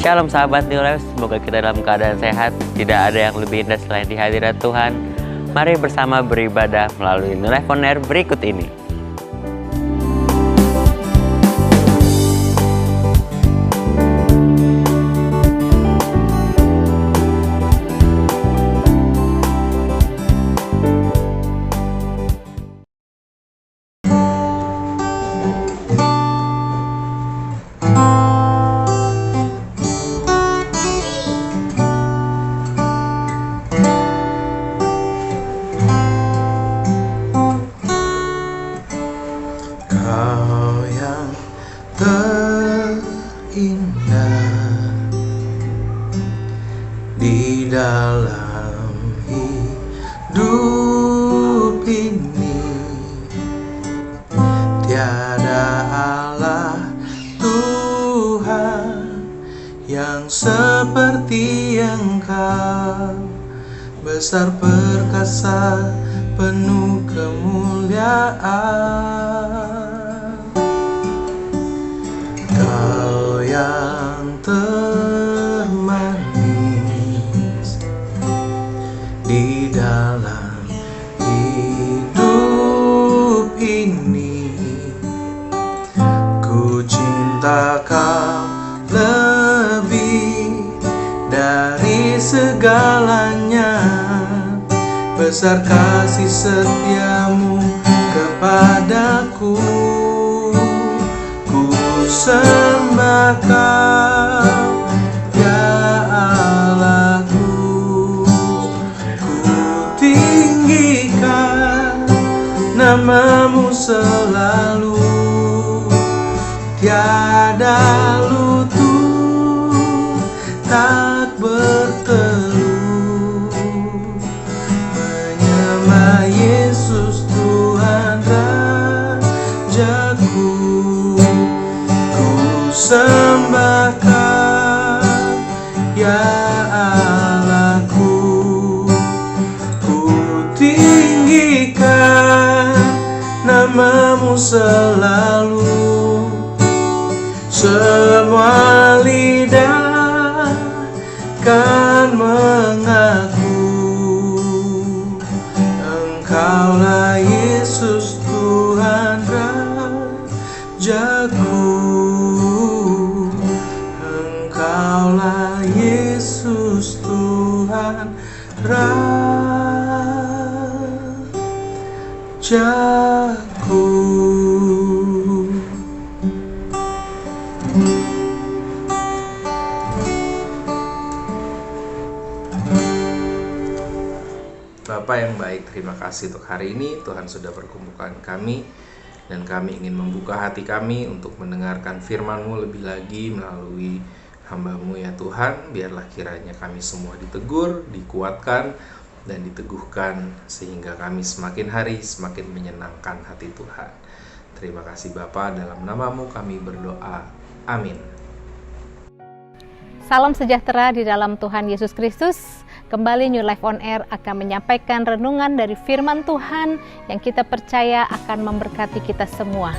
Shalom sahabat New Life, semoga kita dalam keadaan sehat. Tidak ada yang lebih indah selain di hadirat Tuhan. Mari bersama beribadah melalui New Life On Air berikut ini. Di dalam hidup ini tiada Allah Tuhan yang seperti Engkau, besar perkasa penuh kemuliaan. Kau yang di dalam hidup ini, ku cinta Kau lebih dari segalanya. Besar kasih setiamu kepadaku, ku sembah Kau ya Allahku. Namamu selalu, tiada lutut tak berteluh, menyembah Yesus Tuhan Rajaku. Ku sembah Kau ya Allahku, ku tinggikan namamu selalu. Semua lidah kan mengaku, Engkaulah Yesus Tuhan Rajaku. Engkaulah Yesus Tuhan Rajaku. Bapa yang baik, terima kasih untuk hari ini. Tuhan sudah perkumpulkan kami, dan kami ingin membuka hati kami untuk mendengarkan firman-Mu lebih lagi melalui hamba-Mu ya Tuhan. Biarlah kiranya kami semua ditegur, dikuatkan, dan diteguhkan, sehingga kami semakin hari semakin menyenangkan hati Tuhan. Terima kasih Bapa, dalam nama-Mu kami berdoa. Amin. Salam sejahtera di dalam Tuhan Yesus Kristus. Kembali New Life On Air akan menyampaikan renungan dari firman Tuhan yang kita percaya akan memberkati kita semua.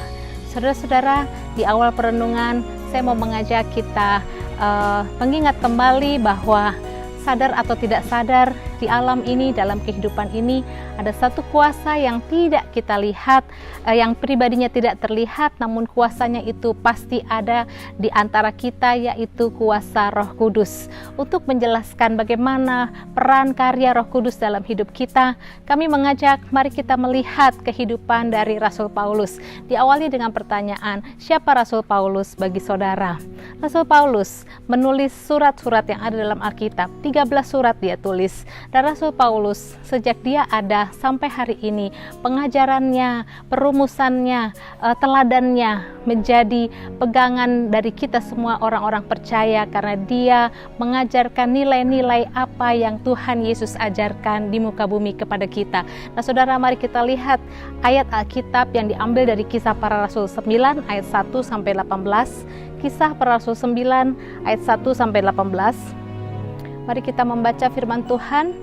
Saudara-saudara, di awal perenungan saya mau mengajak kita mengingat kembali bahwa sadar atau tidak sadar, di alam ini, dalam kehidupan ini, ada satu kuasa yang tidak kita lihat, yang pribadinya tidak terlihat, namun kuasanya itu pasti ada di antara kita, yaitu kuasa Roh Kudus. Untuk menjelaskan bagaimana peran karya Roh Kudus dalam hidup kita, kami mengajak, mari kita melihat kehidupan dari Rasul Paulus. Diawali dengan pertanyaan, siapa Rasul Paulus bagi saudara? Rasul Paulus menulis surat-surat yang ada dalam Alkitab, 13 surat dia tulis. Dan Rasul Paulus sejak dia ada sampai hari ini, pengajarannya, perumusannya, teladannya menjadi pegangan dari kita semua orang-orang percaya, karena dia mengajarkan nilai-nilai apa yang Tuhan Yesus ajarkan di muka bumi kepada kita. Nah saudara, mari kita lihat ayat Alkitab yang diambil dari Kisah Para Rasul 9 ayat 1 sampai 18. Kisah Para Rasul 9 ayat 1 sampai 18. Mari kita membaca firman Tuhan.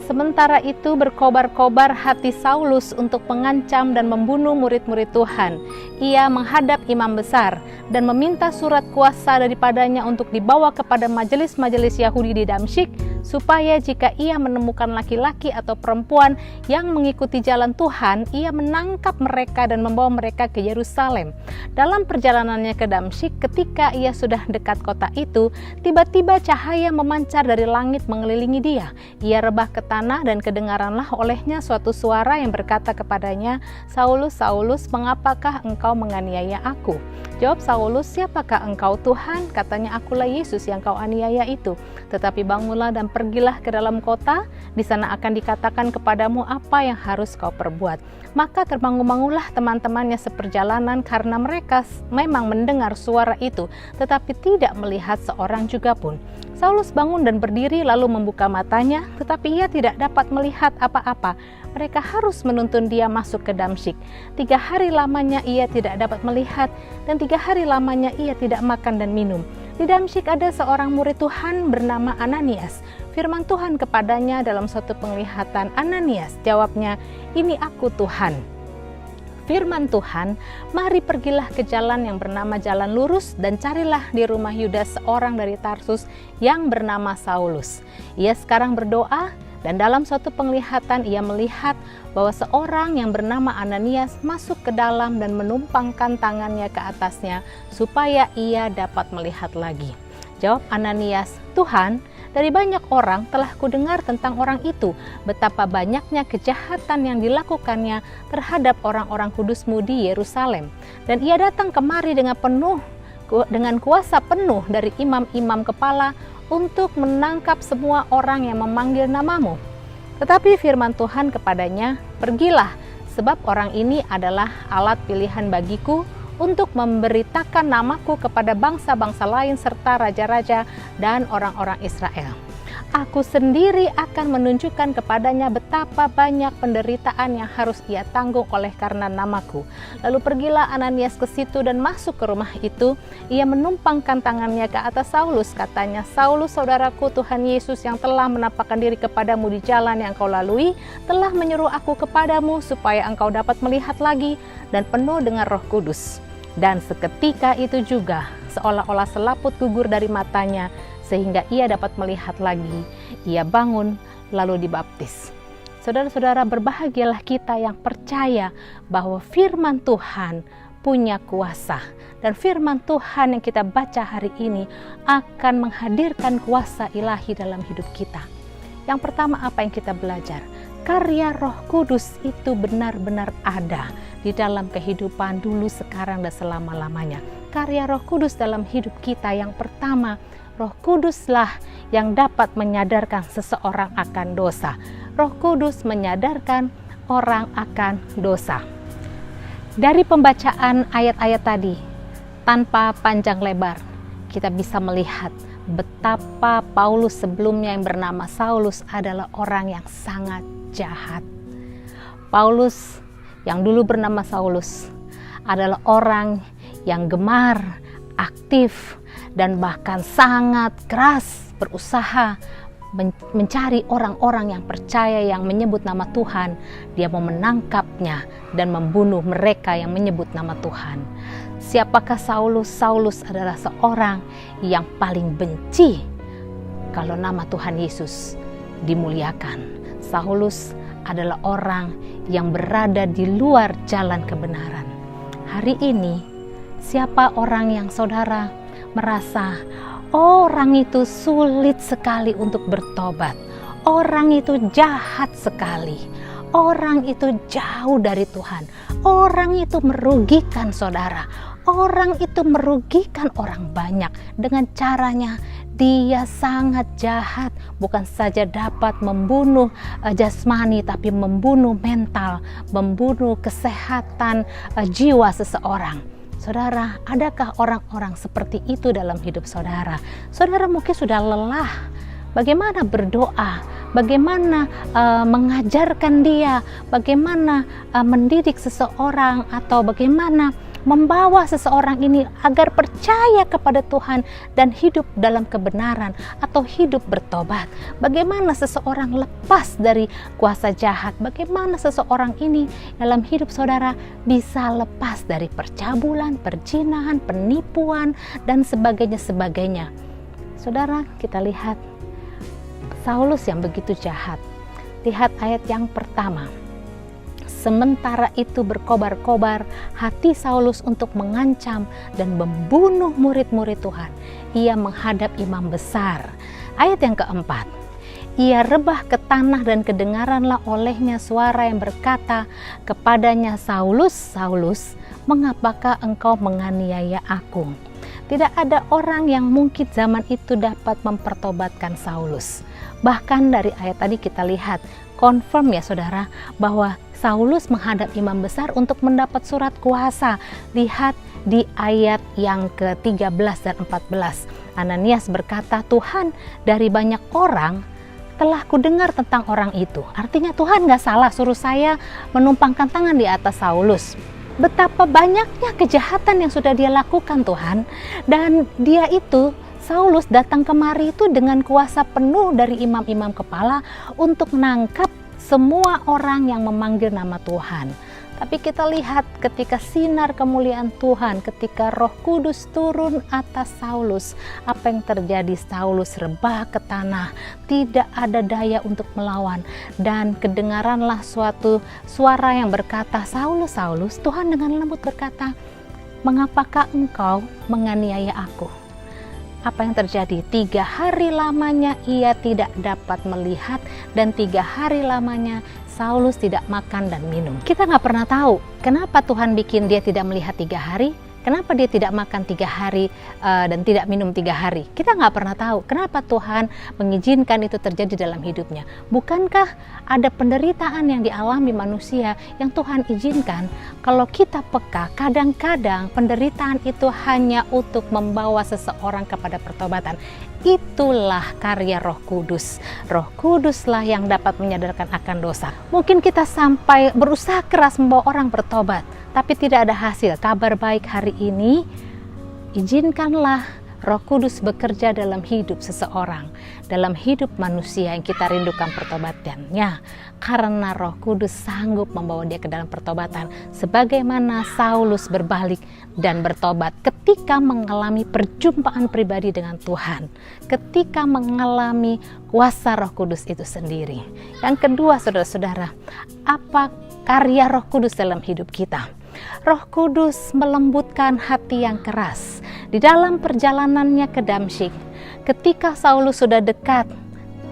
Sementara itu berkobar-kobar hati Saulus untuk mengancam dan membunuh murid-murid Tuhan. Ia menghadap imam besar dan meminta surat kuasa daripadanya untuk dibawa kepada majelis-majelis Yahudi di Damsyik, supaya jika ia menemukan laki-laki atau perempuan yang mengikuti jalan Tuhan, ia menangkap mereka dan membawa mereka ke Yerusalem. Dalam perjalanannya ke Damsyik, ketika ia sudah dekat kota itu, tiba-tiba cahaya memancar dari langit mengelilingi dia. Ia rebah ke tanah dan kedengaranlah olehnya suatu suara yang berkata kepadanya, "Saulus, Saulus, mengapakah engkau menganiaya aku?" Jawab Saulus, "Siapakah engkau Tuhan?" Katanya, "Akulah Yesus yang kau aniaya itu. Tetapi bangunlah dan pergilah ke dalam kota, di sana akan dikatakan kepadamu apa yang harus kau perbuat." Maka terbangun-bangunlah teman-temannya seperjalanan, karena mereka memang mendengar suara itu, tetapi tidak melihat seorang juga pun. Saulus bangun dan berdiri lalu membuka matanya, tetapi ia tidak dapat melihat apa-apa. Mereka harus menuntun dia masuk ke Damsyik. 3 hari lamanya ia tidak dapat melihat, dan 3 hari lamanya ia tidak makan dan minum. Di Damsyik ada seorang murid Tuhan bernama Ananias. Firman Tuhan kepadanya dalam suatu penglihatan, "Ananias," jawabnya, "Ini aku Tuhan." Firman Tuhan, "Mari pergilah ke jalan yang bernama Jalan Lurus dan carilah di rumah Yudas seorang dari Tarsus yang bernama Saulus. Ia sekarang berdoa, dan dalam suatu penglihatan ia melihat bahwa seorang yang bernama Ananias masuk ke dalam dan menumpangkan tangannya ke atasnya supaya ia dapat melihat lagi." Jawab Ananias, "Tuhan, dari banyak orang telah kudengar tentang orang itu, betapa banyaknya kejahatan yang dilakukannya terhadap orang-orang kudus-Mu di Yerusalem. Dan ia datang kemari dengan kuasa penuh dari imam-imam kepala untuk menangkap semua orang yang memanggil nama-Mu." Tetapi firman Tuhan kepadanya, "Pergilah, sebab orang ini adalah alat pilihan bagiku untuk memberitakan namaku kepada bangsa-bangsa lain serta raja-raja dan orang-orang Israel. Aku sendiri akan menunjukkan kepadanya betapa banyak penderitaan yang harus ia tanggung oleh karena namaku." Lalu pergilah Ananias ke situ dan masuk ke rumah itu. Ia menumpangkan tangannya ke atas Saulus. Katanya, "Saulus, saudaraku, Tuhan Yesus yang telah menampakkan diri kepadamu di jalan yang kau lalui, telah menyuruh aku kepadamu supaya engkau dapat melihat lagi dan penuh dengan Roh Kudus." Dan seketika itu juga, seolah-olah selaput gugur dari matanya, sehingga ia dapat melihat lagi. Ia bangun lalu dibaptis. Saudara-saudara, berbahagialah kita yang percaya bahwa firman Tuhan punya kuasa. Dan firman Tuhan yang kita baca hari ini akan menghadirkan kuasa ilahi dalam hidup kita. Yang pertama, apa yang kita belajar? Karya Roh Kudus itu benar-benar ada di dalam kehidupan dulu, sekarang, dan selama-lamanya. Karya Roh Kudus dalam hidup kita, yang pertama, Roh Kuduslah yang dapat menyadarkan seseorang akan dosa. Roh Kudus menyadarkan orang akan dosa. Dari pembacaan ayat-ayat tadi, tanpa panjang lebar, kita bisa melihat betapa Paulus sebelumnya yang bernama Saulus adalah orang yang sangat jahat. Paulus yang dulu bernama Saulus adalah orang yang gemar, aktif, dan bahkan sangat keras berusaha mencari orang-orang yang percaya, yang menyebut nama Tuhan. Dia mau menangkapnya dan membunuh mereka yang menyebut nama Tuhan. Siapakah Saulus? Saulus adalah seorang yang paling benci kalau nama Tuhan Yesus dimuliakan. Saulus adalah orang yang berada di luar jalan kebenaran. Hari ini, siapa orang yang saudara merasa orang itu sulit sekali untuk bertobat, orang itu jahat sekali, orang itu jauh dari Tuhan, orang itu merugikan saudara, orang itu merugikan orang banyak dengan caranya? Dia sangat jahat, bukan saja dapat membunuh jasmani, tapi membunuh mental, membunuh kesehatan jiwa seseorang. Saudara, adakah orang-orang seperti itu dalam hidup saudara? Saudara mungkin sudah lelah. Bagaimana berdoa? Bagaimana mengajarkan dia? Bagaimana mendidik seseorang? Atau bagaimana membawa seseorang ini agar percaya kepada Tuhan dan hidup dalam kebenaran atau hidup bertobat. Bagaimana seseorang lepas dari kuasa jahat, bagaimana seseorang ini dalam hidup saudara bisa lepas dari percabulan, perzinahan, penipuan, dan sebagainya. Saudara, kita lihat Saulus yang begitu jahat. Lihat ayat yang pertama. Sementara itu berkobar-kobar hati Saulus untuk mengancam dan membunuh murid-murid Tuhan. Ia menghadap imam besar. Ayat yang keempat. Ia rebah ke tanah dan kedengaranlah olehnya suara yang berkata kepadanya, Saulus, Saulus, mengapakah engkau menganiaya aku? Tidak ada orang yang mungkin zaman itu dapat mempertobatkan Saulus. Bahkan dari ayat tadi kita lihat, confirm ya saudara, bahwa Saulus menghadap imam besar untuk mendapat surat kuasa. Lihat di ayat yang ke-13 dan 14. Ananias berkata, Tuhan, dari banyak orang telah kudengar tentang orang itu. Artinya Tuhan gak salah suruh saya menumpangkan tangan di atas Saulus. Betapa banyaknya kejahatan yang sudah dia lakukan Tuhan. Dan dia itu, Saulus datang kemari itu dengan kuasa penuh dari imam-imam kepala untuk menangkap semua orang yang memanggil nama Tuhan. Tapi kita lihat ketika sinar kemuliaan Tuhan, ketika Roh Kudus turun atas Saulus, apa yang terjadi? Saulus rebah ke tanah, tidak ada daya untuk melawan, dan kedengaranlah suatu suara yang berkata, Saulus, Saulus. Tuhan dengan lembut berkata, mengapakah engkau menganiaya aku? Apa yang terjadi? 3 hari lamanya ia tidak dapat melihat, dan 3 hari lamanya Saulus tidak makan dan minum. Kita nggak pernah tahu kenapa Tuhan bikin dia tidak melihat 3 hari, kenapa dia tidak makan 3 hari dan tidak minum 3 hari. Kita nggak pernah tahu kenapa Tuhan mengizinkan itu terjadi dalam hidupnya. Bukankah ada penderitaan yang dialami manusia yang Tuhan izinkan? Kalau kita peka, kadang-kadang penderitaan itu hanya untuk membawa seseorang kepada pertobatan. Itulah karya Roh Kudus. Roh Kuduslah yang dapat menyadarkan akan dosa. Mungkin kita sampai berusaha keras membawa orang bertobat, tapi tidak ada hasil. Kabar baik hari ini, izinkanlah Roh Kudus bekerja dalam hidup seseorang, dalam hidup manusia yang kita rindukan pertobatannya. Karena Roh Kudus sanggup membawa dia ke dalam pertobatan. Sebagaimana Saulus berbalik dan bertobat ketika mengalami perjumpaan pribadi dengan Tuhan. Ketika mengalami kuasa Roh Kudus itu sendiri. Yang kedua saudara-saudara, apa karya Roh Kudus dalam hidup kita? Roh Kudus melembutkan hati yang keras. Di dalam perjalanannya ke Damsyik, ketika Saulus sudah dekat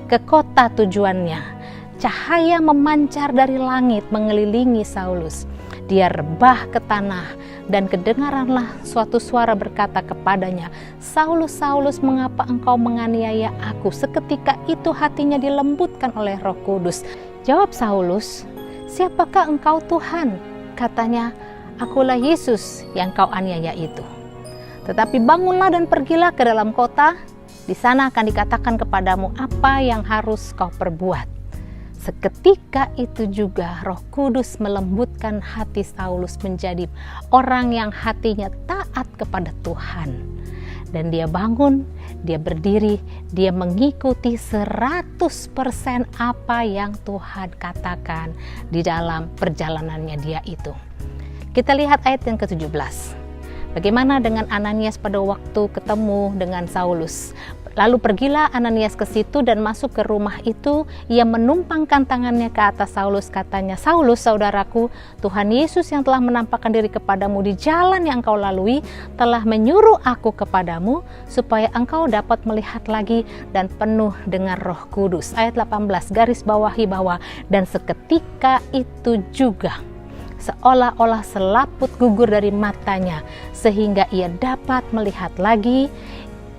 ke kota tujuannya, cahaya memancar dari langit mengelilingi Saulus. Dia rebah ke tanah dan kedengaranlah suatu suara berkata kepadanya, Saulus, Saulus, mengapa engkau menganiaya aku? Seketika itu hatinya dilembutkan oleh Roh Kudus. Jawab Saulus, siapakah engkau Tuhan? Katanya, akulah Yesus yang kau aniaya itu. Tetapi bangunlah dan pergilah ke dalam kota, di sana akan dikatakan kepadamu apa yang harus kau perbuat. Seketika itu juga Roh Kudus melembutkan hati Saulus menjadi orang yang hatinya taat kepada Tuhan. Dan dia bangun, dia berdiri, dia mengikuti 100% apa yang Tuhan katakan di dalam perjalanannya dia itu. Kita lihat ayat yang ke-17. Bagaimana dengan Ananias pada waktu ketemu dengan Saulus? Lalu pergilah Ananias ke situ dan masuk ke rumah itu. Ia menumpangkan tangannya ke atas Saulus. Katanya, Saulus, saudaraku, Tuhan Yesus yang telah menampakkan diri kepadamu di jalan yang engkau lalui telah menyuruh aku kepadamu supaya engkau dapat melihat lagi dan penuh dengan Roh Kudus. Ayat 18, garis bawahi bahwa dan seketika itu juga seolah-olah selaput gugur dari matanya sehingga ia dapat melihat lagi.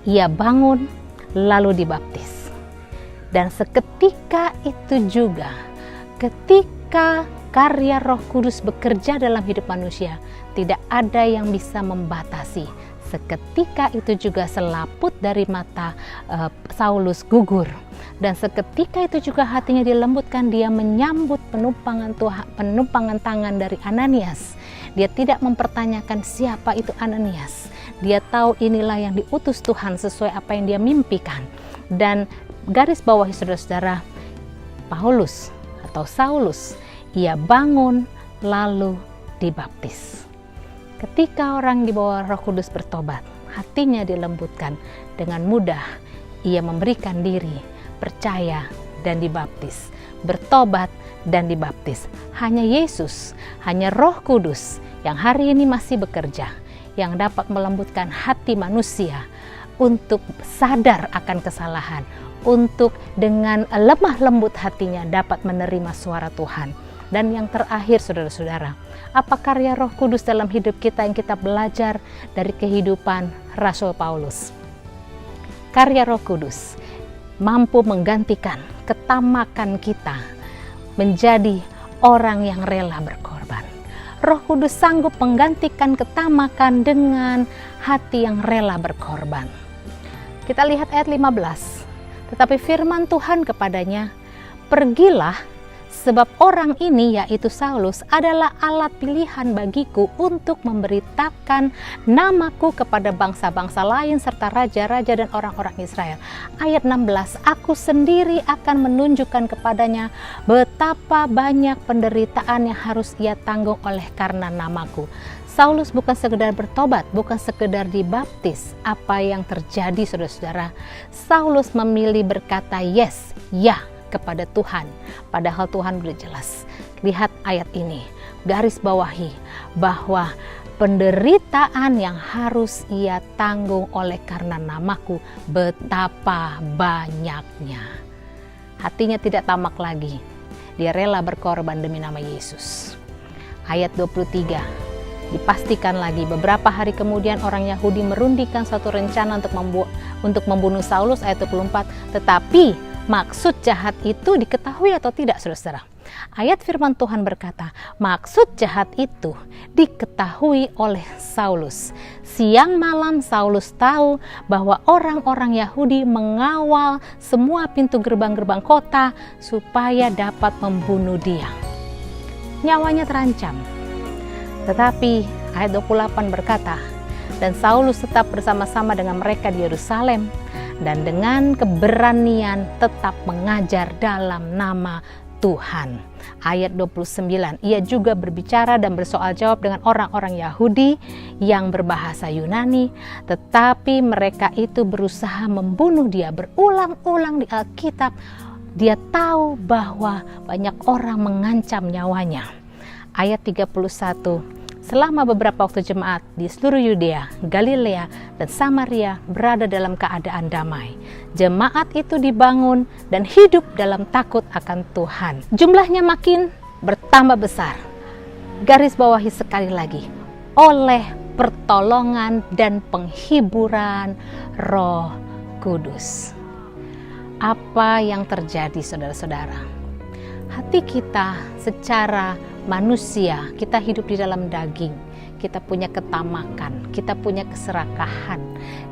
Ia bangun lalu dibaptis. Dan seketika itu juga ketika karya Roh Kudus bekerja dalam hidup manusia, tidak ada yang bisa membatasi. Seketika itu juga selaput dari mata Saulus gugur. Dan seketika itu juga hatinya dilembutkan, dia menyambut penumpangan tangan dari Ananias. Dia tidak mempertanyakan siapa itu Ananias. Dia tahu inilah yang diutus Tuhan sesuai apa yang dia mimpikan. Dan garis bawahi saudara-saudara, Paulus atau Saulus, ia bangun lalu dibaptis. Ketika orang di bawah Roh Kudus bertobat, hatinya dilembutkan, dengan mudah ia memberikan diri, percaya dan dibaptis, bertobat dan dibaptis. Hanya Yesus, hanya Roh Kudus yang hari ini masih bekerja, yang dapat melembutkan hati manusia untuk sadar akan kesalahan, untuk dengan lemah lembut hatinya dapat menerima suara Tuhan. Dan yang terakhir saudara-saudara, apa karya Roh Kudus dalam hidup kita yang kita belajar dari kehidupan Rasul Paulus? Karya Roh Kudus mampu menggantikan ketamakan kita menjadi orang yang rela berkorban. Roh Kudus sanggup menggantikan ketamakan dengan hati yang rela berkorban. Kita lihat ayat 15. Tetapi firman Tuhan kepadanya, pergilah, sebab orang ini yaitu Saulus adalah alat pilihan bagiku untuk memberitakan namaku kepada bangsa-bangsa lain serta raja-raja dan orang-orang Israel. Ayat 16, aku sendiri akan menunjukkan kepadanya betapa banyak penderitaan yang harus ia tanggung oleh karena namaku. Saulus bukan sekedar bertobat, bukan sekedar dibaptis. Apa yang terjadi saudara-saudara? Saulus memilih berkata yes, ya kepada Tuhan. Padahal Tuhan sudah jelas. Lihat ayat ini, garis bawahi bahwa penderitaan yang harus ia tanggung oleh karena namaku betapa banyaknya. Hatinya tidak tamak lagi. Dia rela berkorban demi nama Yesus. Ayat 23. Dipastikan lagi beberapa hari kemudian orang Yahudi merundingkan suatu rencana untuk membunuh Saulus, ayat 24. Tetapi maksud jahat itu diketahui atau tidak saudara-saudara? Ayat firman Tuhan berkata, maksud jahat itu diketahui oleh Saulus. Siang malam Saulus tahu bahwa orang-orang Yahudi mengawal semua pintu gerbang-gerbang kota supaya dapat membunuh dia. Nyawanya terancam. Tetapi ayat 28 berkata, dan Saulus tetap bersama-sama dengan mereka di Yerusalem dan dengan keberanian tetap mengajar dalam nama Tuhan. Ayat 29, ia juga berbicara dan bersoal jawab dengan orang-orang Yahudi yang berbahasa Yunani, tetapi mereka itu berusaha membunuh dia. Berulang-ulang di Alkitab, dia tahu bahwa banyak orang mengancam nyawanya. Ayat 31, selama beberapa waktu jemaat di seluruh Yudea, Galilea, dan Samaria berada dalam keadaan damai. Jemaat itu dibangun dan hidup dalam takut akan Tuhan. Jumlahnya makin bertambah besar. Garis bawahi sekali lagi, oleh pertolongan dan penghiburan Roh Kudus. Apa yang terjadi saudara-saudara? Hati kita secara manusia, kita hidup di dalam daging, kita punya ketamakan, kita punya keserakahan,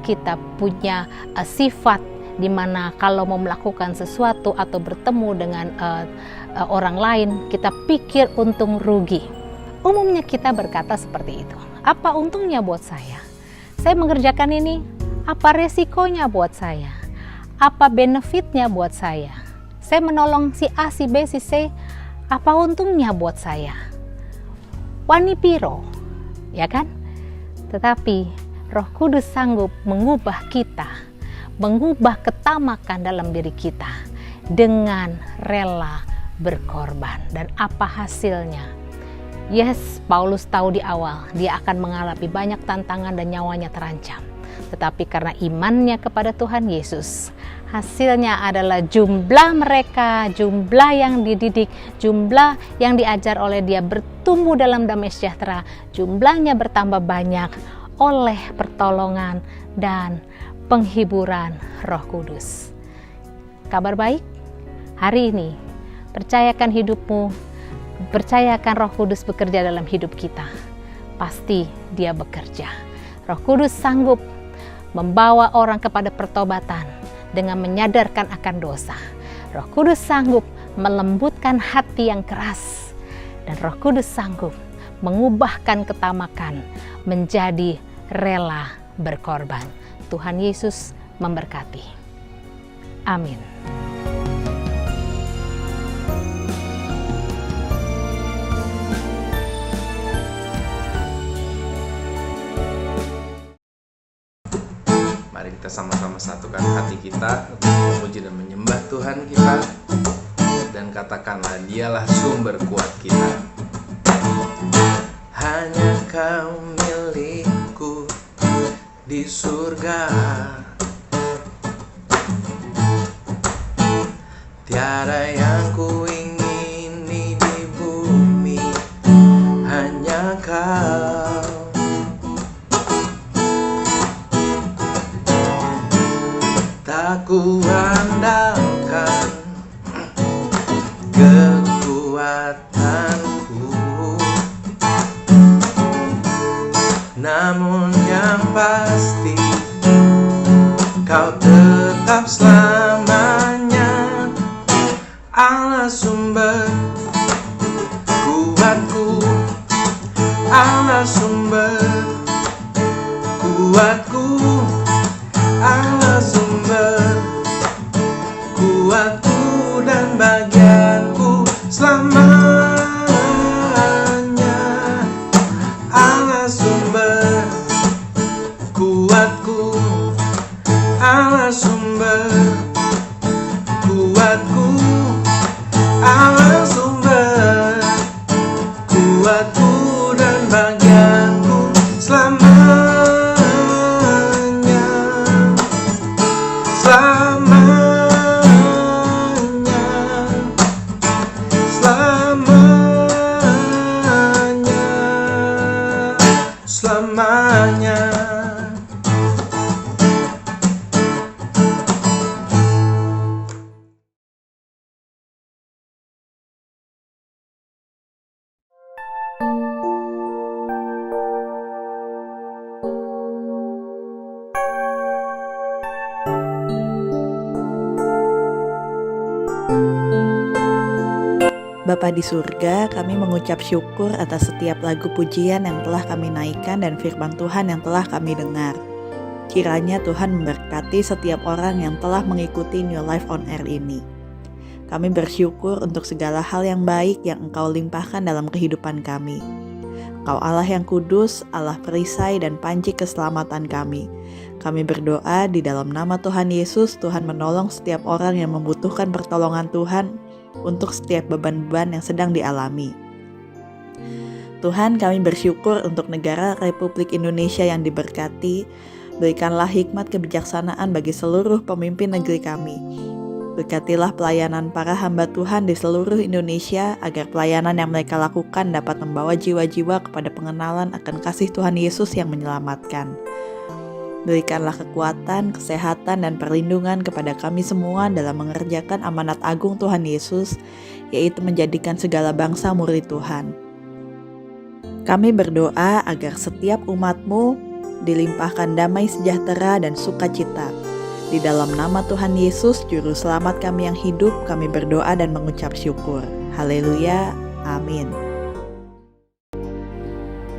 kita punya sifat di mana kalau mau melakukan sesuatu atau bertemu dengan orang lain, kita pikir untung rugi. Umumnya kita berkata seperti itu. Apa untungnya buat saya? Saya mengerjakan ini, apa resikonya buat saya? Apa benefitnya buat saya? Saya menolong si A, si B, si C, apa untungnya buat saya? Wani piro, ya kan? Tetapi Roh Kudus sanggup mengubah kita, mengubah ketamakan dalam diri kita dengan rela berkorban. Dan apa hasilnya? Yes, Paulus tahu di awal dia akan mengalami banyak tantangan dan nyawanya terancam. Tetapi karena imannya kepada Tuhan Yesus, hasilnya adalah jumlah mereka, jumlah yang dididik, jumlah yang diajar oleh dia bertumbuh dalam damai sejahtera. Jumlahnya bertambah banyak oleh pertolongan dan penghiburan Roh Kudus. Kabar baik, hari ini percayakan hidupmu, percayakan Roh Kudus bekerja dalam hidup kita. Pasti dia bekerja. Roh Kudus sanggup membawa orang kepada pertobatan dengan menyadarkan akan dosa. Roh Kudus sanggup melembutkan hati yang keras, dan Roh Kudus sanggup mengubahkan ketamakan menjadi rela berkorban. Tuhan Yesus memberkati. Amin. Mari kita sama-sama satukan hati kita untuk memuji dan menyembah Tuhan kita, dan katakanlah, Dialah sumber kuat kita. Hanya Kau milikku di surga, tiada yang ku ingini di bumi, hanya Kau. Tak ku andalkan kekuatanku, namun yang pasti Kau tetap selamanya Allah sumber kuatku, Allah sumber kuatku, Allah sumber kuatku dan bagianku selamanya. Allah sumber kuatku, Allah sumber kuatku, Allah sumber kuatku dan bagianku selamanya. Selamanya. Bapa di surga, kami mengucap syukur atas setiap lagu pujian yang telah kami naikkan dan firman Tuhan yang telah kami dengar. Kiranya Tuhan memberkati setiap orang yang telah mengikuti New Life on Air ini. Kami bersyukur untuk segala hal yang baik yang Engkau limpahkan dalam kehidupan kami. Engkau Allah yang kudus, Allah perisai dan panci keselamatan kami. Kami berdoa di dalam nama Tuhan Yesus, Tuhan menolong setiap orang yang membutuhkan pertolongan Tuhan untuk setiap beban-beban yang sedang dialami. Tuhan, kami bersyukur untuk negara Republik Indonesia yang diberkati. Berikanlah hikmat kebijaksanaan bagi seluruh pemimpin negeri kami. Berkatilah pelayanan para hamba Tuhan di seluruh Indonesia, agar pelayanan yang mereka lakukan dapat membawa jiwa-jiwa kepada pengenalan akan kasih Tuhan Yesus yang menyelamatkan. Berikanlah kekuatan, kesehatan, dan perlindungan kepada kami semua dalam mengerjakan amanat agung Tuhan Yesus, yaitu menjadikan segala bangsa murid Tuhan. Kami berdoa agar setiap umat-Mu dilimpahkan damai sejahtera dan sukacita. Di dalam nama Tuhan Yesus, Juru Selamat kami yang hidup, kami berdoa dan mengucap syukur. Haleluya, amin.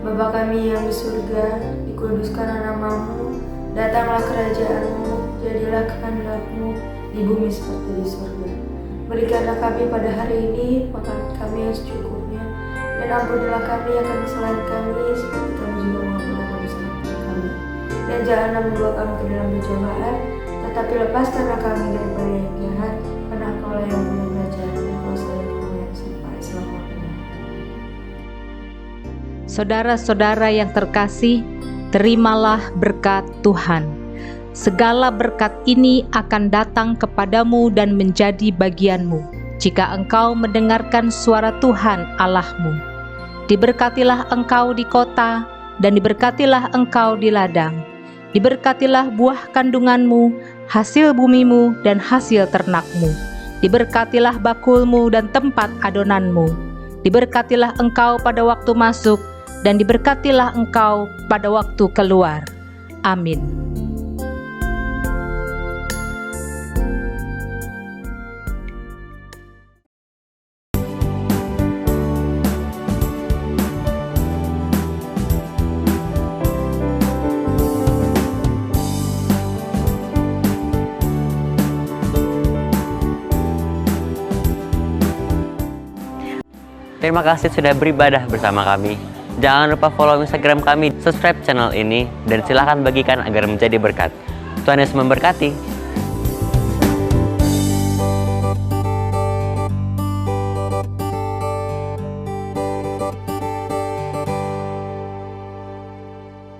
Bapa kami yang di surga, dikuduskanlah nama-Mu, datanglah kerajaan-Mu, jadilah kehendak-Mu di bumi seperti di surga. Berikanlah kami pada hari ini makan kami yang secukupnya, dan ampunilah kami akan kesalahan kami seperti kami juga mengampuni kesalahan kami. Dan janganlah membawa kami ke dalam pencobaan, tetapi lepaskanlah kami daripada yang jahat, karena Engkau-lah yang punya kerajaan dan kuasa dan kemuliaan sampai selama-lamanya. Saudara-saudara yang terkasih, terimalah berkat Tuhan. Segala berkat ini akan datang kepadamu dan menjadi bagianmu jika engkau mendengarkan suara Tuhan Allahmu. Diberkatilah engkau di kota dan diberkatilah engkau di ladang. Diberkatilah buah kandunganmu, hasil bumimu dan hasil ternakmu. Diberkatilah bakulmu dan tempat adonanmu. Diberkatilah engkau pada waktu masuk dan diberkatilah engkau pada waktu keluar. Amin. Terima kasih sudah beribadah bersama kami. Jangan lupa follow Instagram kami, subscribe channel ini, dan silakan bagikan agar menjadi berkat. Tuhan Yesus memberkati.